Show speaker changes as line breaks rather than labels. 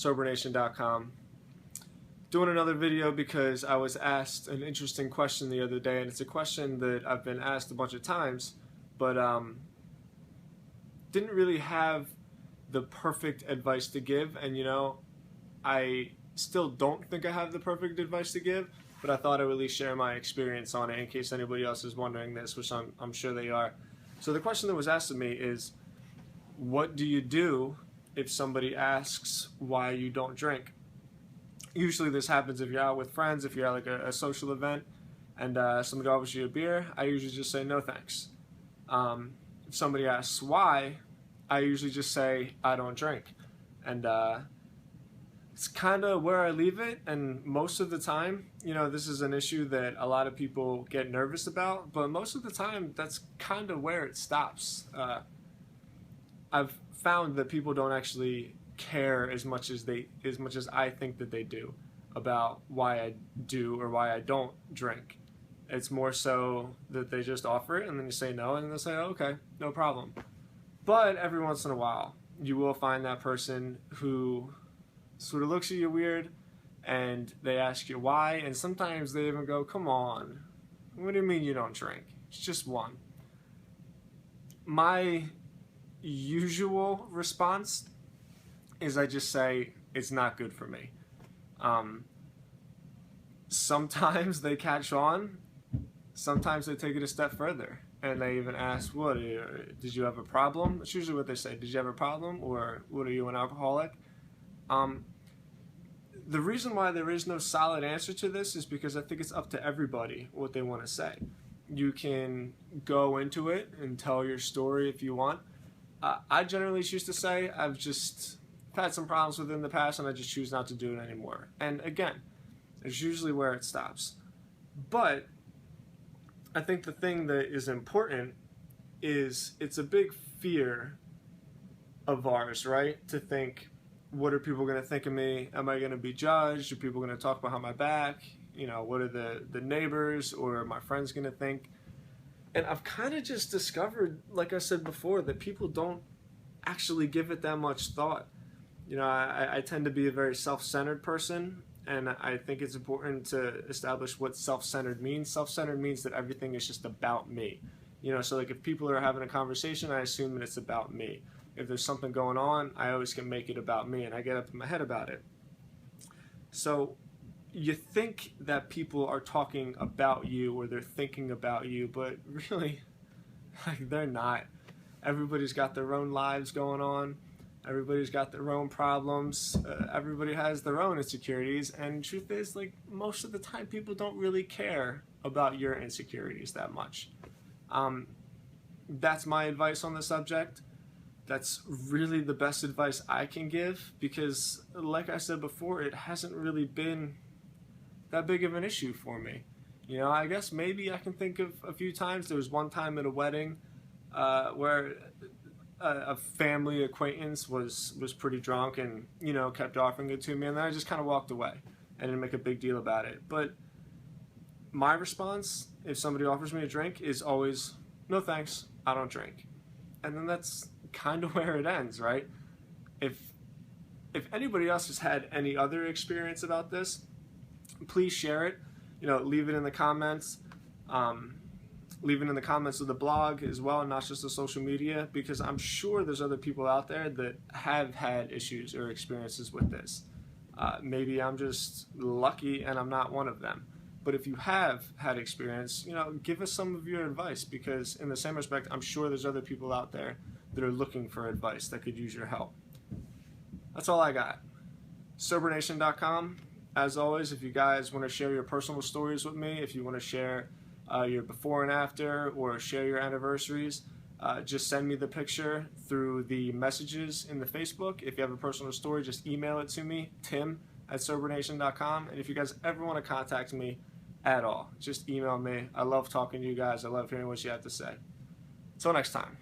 SoberNation.com. Doing another video because I was asked an interesting question the other day, and it's a question that I've been asked a bunch of times, but didn't really have the perfect advice to give. And I still don't think I have the perfect advice to give, but I thought I would at least share my experience on it in case anybody else is wondering this, which I'm sure they are. So the question that was asked of me is, what do you do if somebody asks why you don't drink? Usually this happens if you're out with friends, if you're at like a social event, and somebody offers you a beer. I usually just say no thanks. If somebody asks why, I usually just say I don't drink. And it's kind of where I leave it, and most of the time, this is an issue that a lot of people get nervous about, but most of the time that's kind of where it stops. I've found that people don't actually care as much as I think that they do about why I do or why I don't drink. It's more so that they just offer it and then you say no and they'll say, oh, okay, no problem. But every once in a while you will find that person who sort of looks at you weird and they ask you why, and sometimes they even go, come on, what do you mean you don't drink? It's just one. My usual response is I just say it's not good for me. Sometimes they catch on, sometimes they take it a step further and they even ask, did you have a problem? That's usually what they say. Did you have a problem, or what, are you an alcoholic? The reason why there is no solid answer to this is because I think it's up to everybody what they want to say. You can go into it and tell your story if you want. I generally choose to say I've had some problems with it in the past and I just choose not to do it anymore. And again, it's usually where it stops. But I think the thing that is important is it's a big fear of ours, right? To think, what are people going to think of me? Am I going to be judged? Are people going to talk behind my back? What are the neighbors or my friends going to think? And I've kind of just discovered, like I said before, that people don't actually give it that much thought. I tend to be a very self-centered person, and I think it's important to establish what self-centered means. Self-centered means that everything is just about me. So like if people are having a conversation, I assume that it's about me. If there's something going on, I always can make it about me, and I get up in my head about it. So you think that people are talking about you or they're thinking about you, but really, they're not. Everybody's got their own lives going on. Everybody's got their own problems. Everybody has their own insecurities, and truth is, most of the time, people don't really care about your insecurities that much. That's my advice on the subject. That's really the best advice I can give because, like I said before, it hasn't really been that big of an issue for me. I guess maybe I can think of a few times. There was one time at a wedding where a family acquaintance was pretty drunk and, kept offering it to me, and then I just kind of walked away. I didn't make a big deal about it. But my response, if somebody offers me a drink, is always, no thanks, I don't drink. And then that's kind of where it ends, right? If anybody else has had any other experience about this, please share it. Leave it in the comments. Leave it in the comments of the blog as well, not just the social media, because I'm sure there's other people out there that have had issues or experiences with this. Maybe I'm just lucky and I'm not one of them. But if you have had experience, give us some of your advice, because in the same respect, I'm sure there's other people out there that are looking for advice that could use your help. That's all I got. SoberNation.com. As always, if you guys want to share your personal stories with me, if you want to share your before and after or share your anniversaries, just send me the picture through the messages in the Facebook. If you have a personal story, just email it to me, tim@SoberNation.com. And if you guys ever want to contact me at all, just email me. I love talking to you guys. I love hearing what you have to say. Until next time.